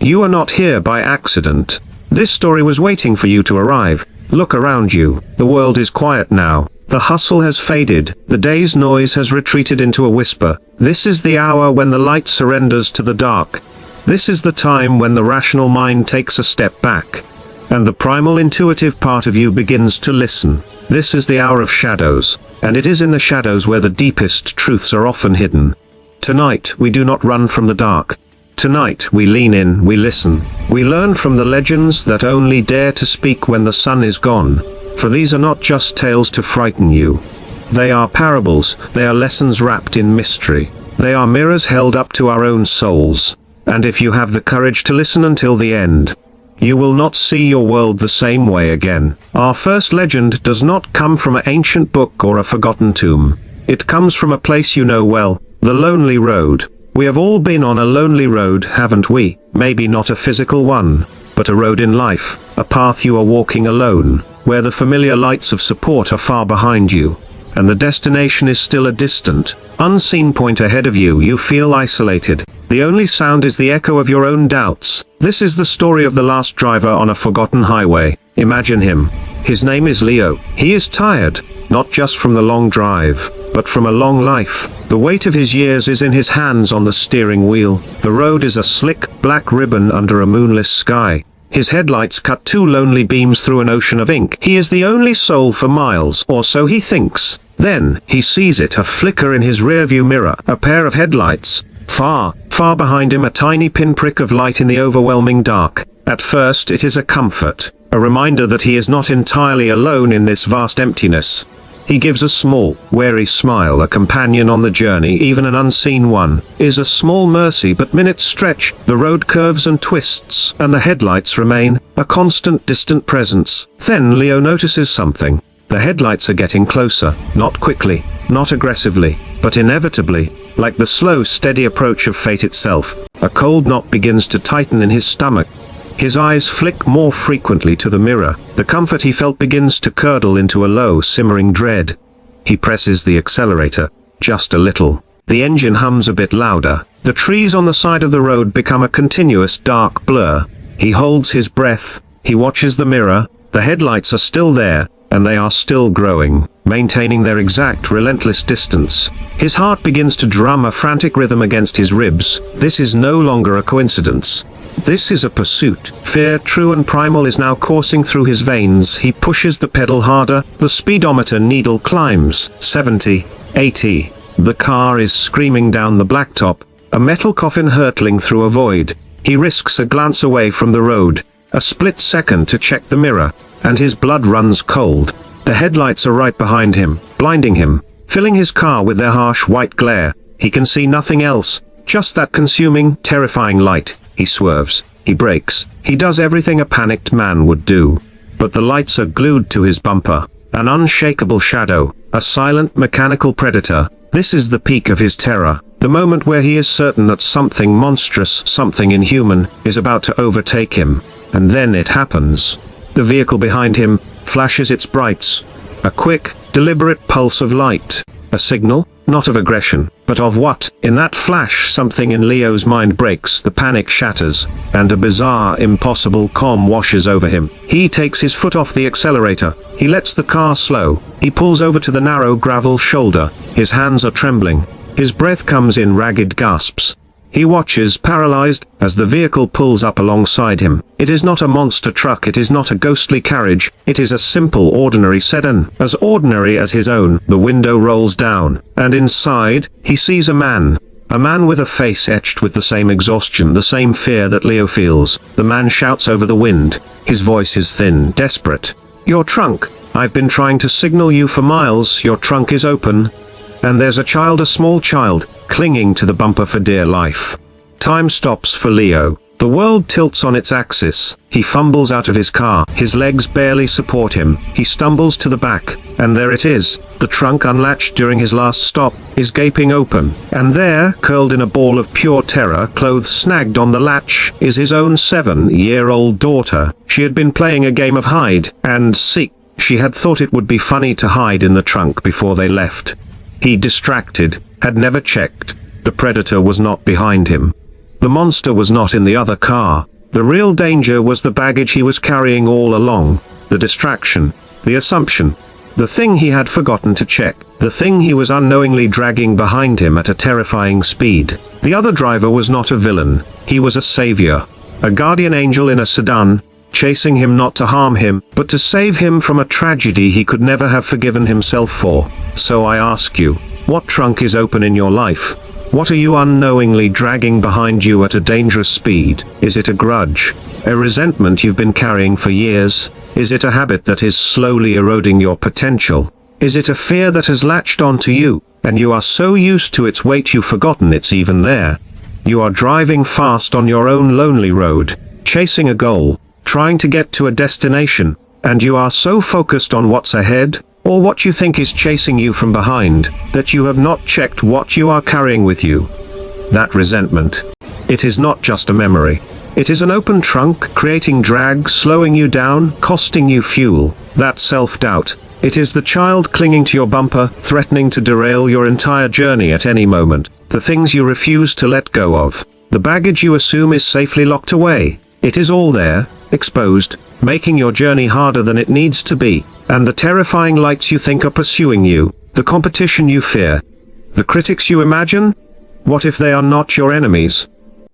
You are not here by accident. This story was waiting for you to arrive. Look around you. The world is quiet now. The hustle has faded. The day's noise has retreated into a whisper. This is the hour when the light surrenders to the dark. This is the time when the rational mind takes a step back, and the primal intuitive part of you begins to listen. This is the hour of shadows, and it is in the shadows where the deepest truths are often hidden. Tonight we do not run from the dark. Tonight we lean in, we listen. We learn from the legends that only dare to speak when the sun is gone. For these are not just tales to frighten you. They are parables, they are lessons wrapped in mystery. They are mirrors held up to our own souls. And if you have the courage to listen until the end, you will not see your world the same way again. Our first legend does not come from an ancient book or a forgotten tomb. It comes from a place you know well, the lonely road. We have all been on a lonely road, haven't we? Maybe not a physical one, but a road in life, a path you are walking alone, where the familiar lights of support are far behind you, and the destination is still a distant, unseen point ahead of you. You feel isolated. The only sound is the echo of your own doubts. This is the story of the last driver on a forgotten highway. Imagine him. His name is Leo. He is tired, not just from the long drive, but from a long life. The weight of his years is in his hands on the steering wheel. The road is a slick, black ribbon under a moonless sky. His headlights cut two lonely beams through an ocean of ink. He is the only soul for miles, or so he thinks. Then, he sees it, a flicker in his rearview mirror, a pair of headlights. Far, far behind him, a tiny pinprick of light in the overwhelming dark. At first it is a comfort, a reminder that he is not entirely alone in this vast emptiness. He gives a small, wary smile. A companion on the journey, even an unseen one, is a small mercy, but minutes stretch, the road curves and twists, and the headlights remain, a constant distant presence. Then Leo notices something. The headlights are getting closer, not quickly, not aggressively, but inevitably, like the slow, steady approach of fate itself. A cold knot begins to tighten in his stomach. His eyes flick more frequently to the mirror. The comfort he felt begins to curdle into a low, simmering dread. He presses the accelerator, just a little. The engine hums a bit louder. The trees on the side of the road become a continuous dark blur. He holds his breath. He watches the mirror. The headlights are still there, and they are still growing, maintaining their exact, relentless distance. His heart begins to drum a frantic rhythm against his ribs. This is no longer a coincidence. This is a pursuit. Fear, true and primal, is now coursing through his veins. He pushes the pedal harder. The speedometer needle climbs. 70, 80. The car is screaming down the blacktop, a metal coffin hurtling through a void. He risks a glance away from the road, a split second to check the mirror, and his blood runs cold. The headlights are right behind him, blinding him, filling his car with their harsh white glare. He can see nothing else, just that consuming, terrifying light. He swerves, he brakes, he does everything a panicked man would do. But the lights are glued to his bumper, an unshakable shadow, a silent mechanical predator. This is the peak of his terror, the moment where he is certain that something monstrous, something inhuman, is about to overtake him. And then it happens. The vehicle behind him flashes its brights. A quick, deliberate pulse of light. A signal, not of aggression, but of what? In that flash, something in Leo's mind breaks, the panic shatters, and a bizarre, impossible calm washes over him. He takes his foot off the accelerator. He lets the car slow. He pulls over to the narrow gravel shoulder. His hands are trembling. His breath comes in ragged gasps. He watches, paralyzed, as the vehicle pulls up alongside him. It is not a monster truck, it is not a ghostly carriage, it is a simple, ordinary sedan, as ordinary as his own. The window rolls down, and inside, he sees a man. A man with a face etched with the same exhaustion, the same fear that Leo feels. The man shouts over the wind. His voice is thin, desperate. "Your trunk. I've been trying to signal you for miles. Your trunk is open." And there's a child, a small child, clinging to the bumper for dear life. Time stops for Leo. The world tilts on its axis. He fumbles out of his car. His legs barely support him. He stumbles to the back, and there it is. The trunk, unlatched during his last stop, is gaping open. And there, curled in a ball of pure terror, clothes snagged on the latch, is his own 7-year-old daughter. She had been playing a game of hide and seek. She had thought it would be funny to hide in the trunk before they left. He, distracted, had never checked. The predator was not behind him. The monster was not in the other car. The real danger was the baggage he was carrying all along, the distraction, the assumption, the thing he had forgotten to check, the thing he was unknowingly dragging behind him at a terrifying speed. The other driver was not a villain, he was a savior, a guardian angel in a sedan, chasing him not to harm him, but to save him from a tragedy he could never have forgiven himself for. So I ask you, what trunk is open in your life? What are you unknowingly dragging behind you at a dangerous speed? Is it a grudge? A resentment you've been carrying for years? Is it a habit that is slowly eroding your potential? Is it a fear that has latched onto you, and you are so used to its weight you've forgotten it's even there? You are driving fast on your own lonely road, chasing a goal, trying to get to a destination, and you are so focused on what's ahead, or what you think is chasing you from behind, that you have not checked what you are carrying with you. That resentment. It is not just a memory. It is an open trunk, creating drag, slowing you down, costing you fuel. That self-doubt. It is the child clinging to your bumper, threatening to derail your entire journey at any moment. The things you refuse to let go of. The baggage you assume is safely locked away. It is all there, exposed, making your journey harder than it needs to be. And the terrifying lights you think are pursuing you, the competition you fear, the critics you imagine? What if they are not your enemies?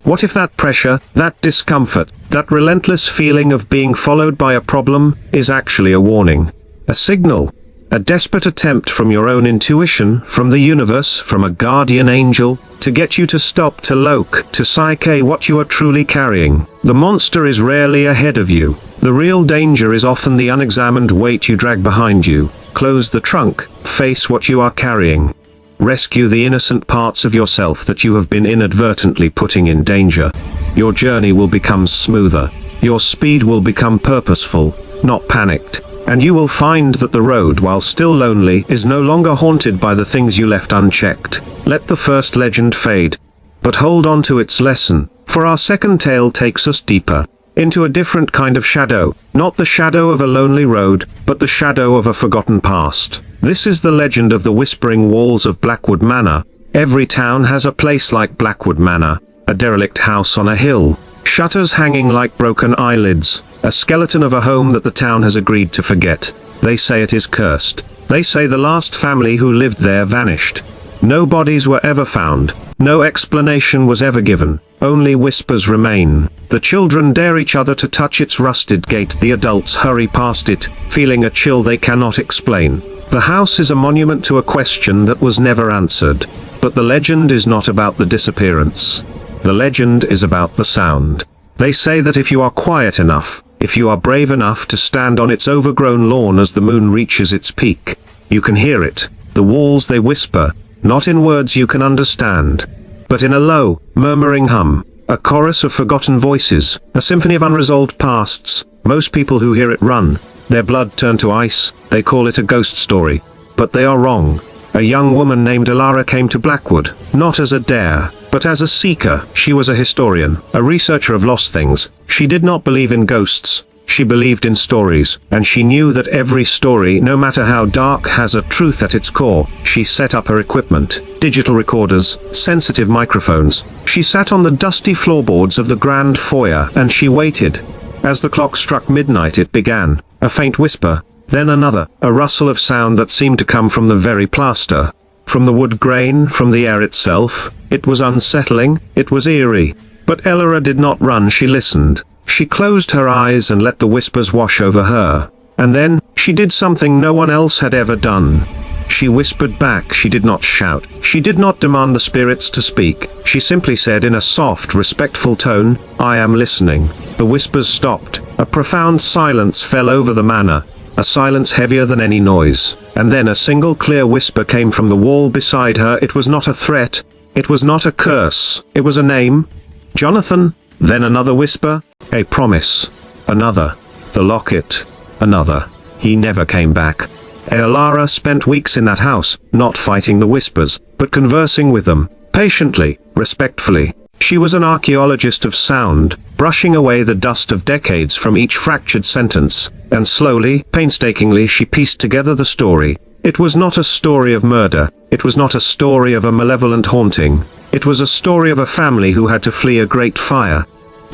What if that pressure, that discomfort, that relentless feeling of being followed by a problem, is actually a warning? A signal? A desperate attempt from your own intuition, from the universe, from a guardian angel, to get you to stop, to look, to psyche what you are truly carrying. The monster is rarely ahead of you. The real danger is often the unexamined weight you drag behind you. Close the trunk, face what you are carrying. Rescue the innocent parts of yourself that you have been inadvertently putting in danger. Your journey will become smoother. Your speed will become purposeful, not panicked. And you will find that the road, while still lonely, is no longer haunted by the things you left unchecked. Let the first legend fade, but hold on to its lesson, for our second tale takes us deeper, into a different kind of shadow, not the shadow of a lonely road, but the shadow of a forgotten past. This is the legend of the Whispering Walls of Blackwood Manor. Every town has a place like Blackwood Manor, a derelict house on a hill, shutters hanging like broken eyelids, a skeleton of a home that the town has agreed to forget. They say it is cursed. They say the last family who lived there vanished. No bodies were ever found. No explanation was ever given. Only whispers remain. The children dare each other to touch its rusted gate. The adults hurry past it, feeling a chill they cannot explain. The house is a monument to a question that was never answered. But the legend is not about the disappearance. The legend is about the sound. They say that if you are quiet enough, if you are brave enough to stand on its overgrown lawn as the moon reaches its peak, you can hear it. The walls they whisper, not in words you can understand, but in a low, murmuring hum, a chorus of forgotten voices, a symphony of unresolved pasts. Most people who hear it run, their blood turned to ice. They call it a ghost story. But they are wrong. A young woman named Alara came to Blackwood, not as a dare, but as a seeker. She was a historian, a researcher of lost things. She did not believe in ghosts. She believed in stories, and she knew that every story, no matter how dark, has a truth at its core. She set up her equipment, digital recorders, sensitive microphones. She sat on the dusty floorboards of the grand foyer, and she waited. As the clock struck midnight it began, a faint whisper, then another, a rustle of sound that seemed to come from the very plaster, from the wood grain, from the air itself. It was unsettling, it was eerie. But Elora did not run, she listened. She closed her eyes and let the whispers wash over her. And then, she did something no one else had ever done. She whispered back. She did not shout. She did not demand the spirits to speak. She simply said in a soft, respectful tone, "I am listening." The whispers stopped. A profound silence fell over the manor. A silence heavier than any noise. And then a single clear whisper came from the wall beside her. It was not a threat. It was not a curse. It was a name. Jonathan. Then another whisper. A promise. Another. The locket. Another. He never came back. Alara spent weeks in that house, not fighting the whispers, but conversing with them, patiently, respectfully. She was an archaeologist of sound, brushing away the dust of decades from each fractured sentence, and slowly, painstakingly she pieced together the story. It was not a story of murder. It was not a story of a malevolent haunting. It was a story of a family who had to flee a great fire.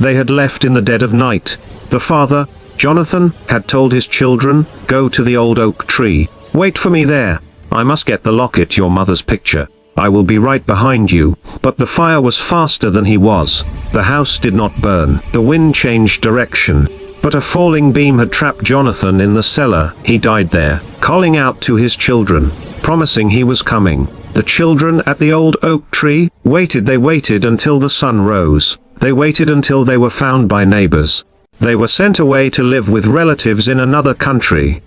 They had left in the dead of night. The father, Jonathan, had told his children, "Go to the old oak tree. Wait for me there. I must get the locket, your mother's picture. I will be right behind you." But the fire was faster than he was. The house did not burn. The wind changed direction. But a falling beam had trapped Jonathan in the cellar. He died there, calling out to his children, promising he was coming. The children at the old oak tree waited. They waited until the sun rose. They waited until they were found by neighbors. They were sent away to live with relatives in another country.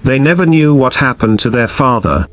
They never knew what happened to their father.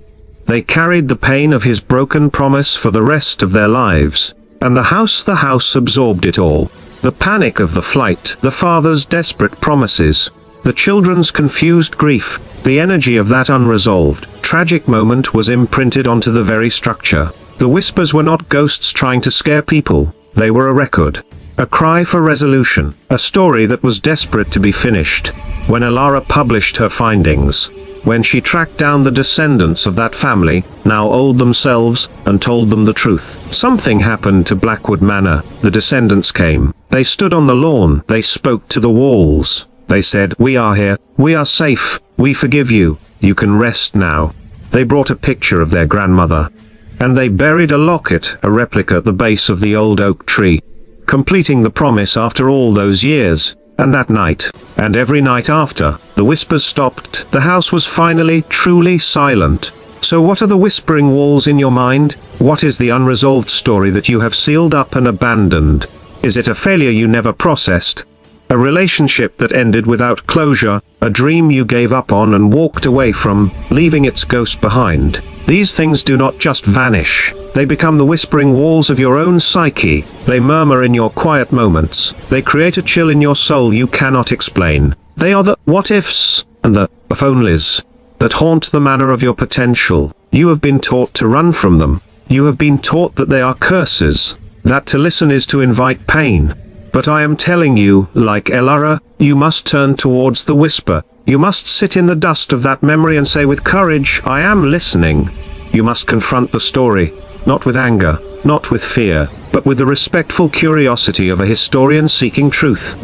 They carried the pain of his broken promise for the rest of their lives. And the house absorbed it all. The panic of the flight, the father's desperate promises, the children's confused grief, the energy of that unresolved, tragic moment was imprinted onto the very structure. The whispers were not ghosts trying to scare people. They were a record. A cry for resolution. A story that was desperate to be finished. When Alara published her findings, when she tracked down the descendants of that family, now old themselves, and told them the truth, something happened to Blackwood Manor. The descendants came. They stood on the lawn. They spoke to the walls. They said, "We are here. We are safe. We forgive you. You can rest now." They brought a picture of their grandmother. And they buried a locket, a replica at the base of the old oak tree, completing the promise after all those years. And that night, and every night after, the whispers stopped. The house was finally, truly silent. So what are the whispering walls in your mind? What is the unresolved story that you have sealed up and abandoned? Is it a failure you never processed? A relationship that ended without closure? A dream you gave up on and walked away from, leaving its ghost behind? These things do not just vanish. They become the whispering walls of your own psyche. They murmur in your quiet moments. They create a chill in your soul you cannot explain. They are the what-ifs and the if-onlys that haunt the manor of your potential. You have been taught to run from them. You have been taught that they are curses, that to listen is to invite pain. But I am telling you, like Alara, you must turn towards the whisper. You must sit in the dust of that memory and say with courage, "I am listening." You must confront the story, not with anger, not with fear, but with the respectful curiosity of a historian seeking truth.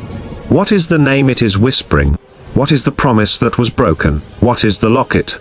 What is the name it is whispering? What is the promise that was broken? What is the locket?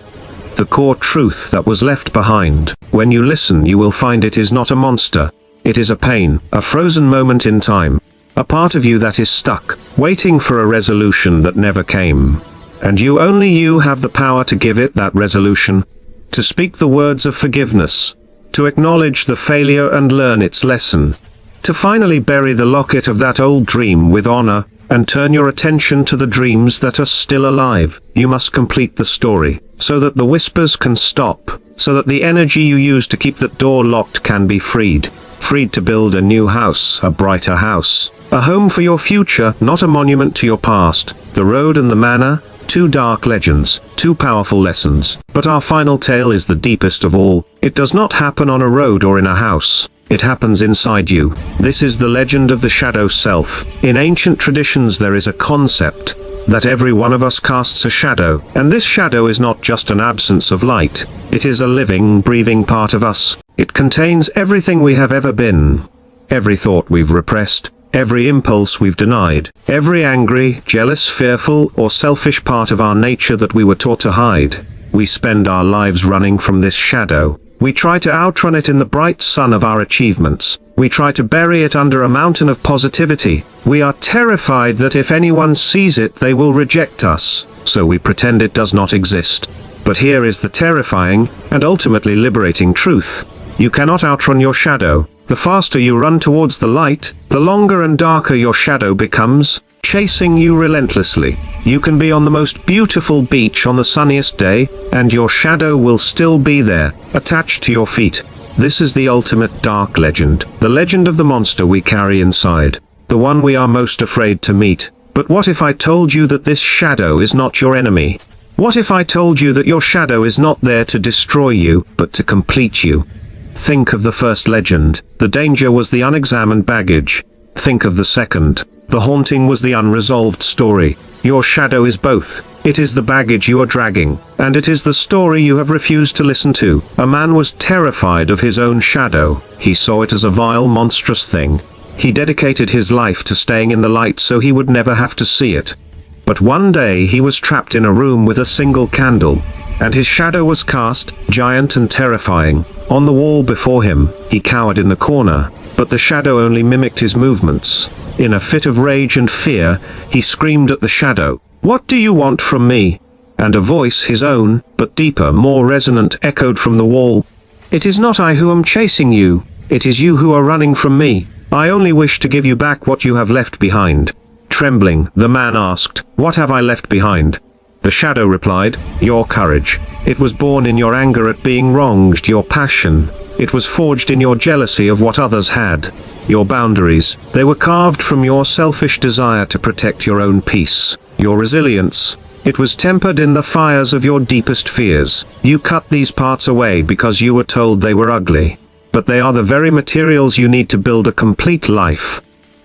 The core truth that was left behind. When you listen, you will find it is not a monster. It is a pain, a frozen moment in time. A part of you that is stuck, waiting for a resolution that never came. And only you have the power to give it that resolution. To speak the words of forgiveness. To acknowledge the failure and learn its lesson. To finally bury the locket of that old dream with honor, and turn your attention to the dreams that are still alive. You must complete the story, so that the whispers can stop, so that the energy you use to keep that door locked can be freed. Freed to build a new house, a brighter house. A home for your future, not a monument to your past. The road and the manor, two dark legends, two powerful lessons. But our final tale is the deepest of all. It does not happen on a road or in a house. It happens inside you. This is the legend of the shadow self. In ancient traditions there is a concept that every one of us casts a shadow, and this shadow is not just an absence of light. It is a living, breathing part of us. It contains everything we have ever been. Every thought we've repressed. Every impulse we've denied. Every angry, jealous, fearful, or selfish part of our nature that we were taught to hide. We spend our lives running from this shadow. We try to outrun it in the bright sun of our achievements. We try to bury it under a mountain of positivity. We are terrified that if anyone sees it they will reject us, so we pretend it does not exist. But here is the terrifying, and ultimately liberating truth. You cannot outrun your shadow. The faster you run towards the light, the longer and darker your shadow becomes, chasing you relentlessly. You can be on the most beautiful beach on the sunniest day, and your shadow will still be there, attached to your feet. This is the ultimate dark legend, the legend of the monster we carry inside, the one we are most afraid to meet. But what if I told you that this shadow is not your enemy? What if I told you that your shadow is not there to destroy you, but to complete you? Think of the first legend. The danger was the unexamined baggage. Think of the second. The haunting was the unresolved story. Your shadow is both. It is the baggage you are dragging, and it is the story you have refused to listen to. A man was terrified of his own shadow. He saw it as a vile, monstrous thing. He dedicated his life to staying in the light so he would never have to see it. But one day he was trapped in a room with a single candle, and his shadow was cast, giant and terrifying, on the wall before him. He cowered in the corner, but the shadow only mimicked his movements. In a fit of rage and fear, he screamed at the shadow, "What do you want from me?" And a voice, his own, but deeper, more resonant, echoed from the wall. "It is not I who am chasing you, it is you who are running from me. I only wish to give you back what you have left behind." Trembling, the man asked, "What have I left behind?" The shadow replied, "Your courage. It was born in your anger at being wronged, your passion. It was forged in your jealousy of what others had. Your boundaries, they were carved from your selfish desire to protect your own peace. Your resilience, it was tempered in the fires of your deepest fears. You cut these parts away because you were told they were ugly. But they are the very materials you need to build a complete life.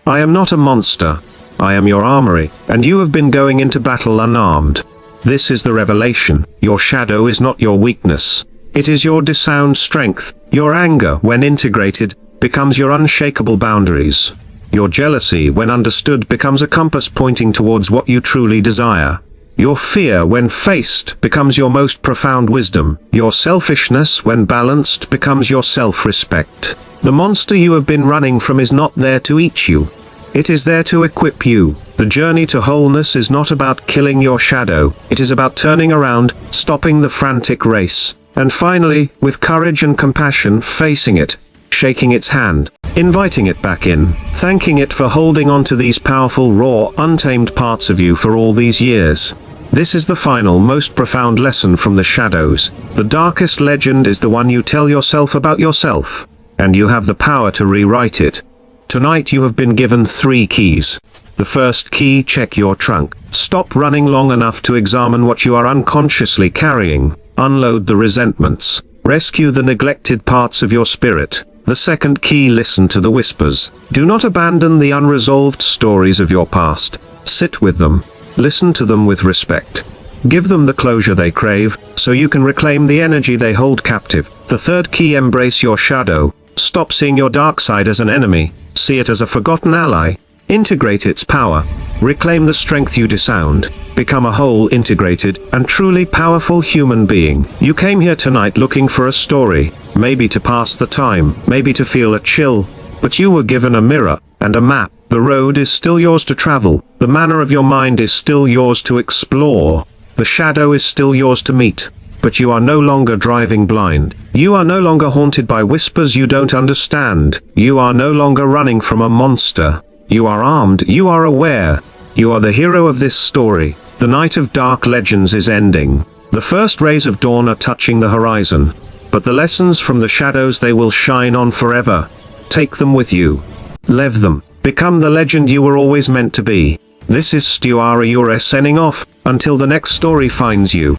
I am not a monster. I am your armory, and you have been going into battle unarmed. This is the revelation. Your shadow is not your weakness. It is your dissound strength. Your anger, when integrated, becomes your unshakable boundaries. Your jealousy, when understood, becomes a compass pointing towards what you truly desire. Your fear, when faced, becomes your most profound wisdom. Your selfishness, when balanced, becomes your self-respect. The monster you have been running from is not there to eat you. It is there to equip you. The journey to wholeness is not about killing your shadow. It is about turning around, stopping the frantic race, and finally, with courage and compassion, facing it, shaking its hand, inviting it back in, thanking it for holding on to these powerful, raw, untamed parts of you for all these years. This is the final, most profound lesson from the shadows. The darkest legend is the one you tell yourself about yourself, and you have the power to rewrite it. Tonight you have been given 3 keys. The first key: check your trunk. Stop running long enough to examine what you are unconsciously carrying. Unload the resentments. Rescue the neglected parts of your spirit. The second key: listen to the whispers. Do not abandon the unresolved stories of your past. Sit with them. Listen to them with respect. Give them the closure they crave, so you can reclaim the energy they hold captive. The third key: embrace your shadow. Stop seeing your dark side as an enemy. See it as a forgotten ally. Integrate its power. Reclaim the strength you disowned. Become a whole, integrated, and truly powerful human being. You came here tonight looking for a story, maybe to pass the time, maybe to feel a chill, but you were given a mirror and a map. The road is still yours to travel. The manner of your mind is still yours to explore. The shadow is still yours to meet. But you are no longer driving blind. You are no longer haunted by whispers you don't understand. You are no longer running from a monster. You are armed. You are aware. You are the hero of this story. The night of dark legends is ending. The first rays of dawn are touching the horizon. But the lessons from the shadows, they will shine on forever. Take them with you. Live them. Become the legend you were always meant to be. This is Stu Ara, signing off, until the next story finds you.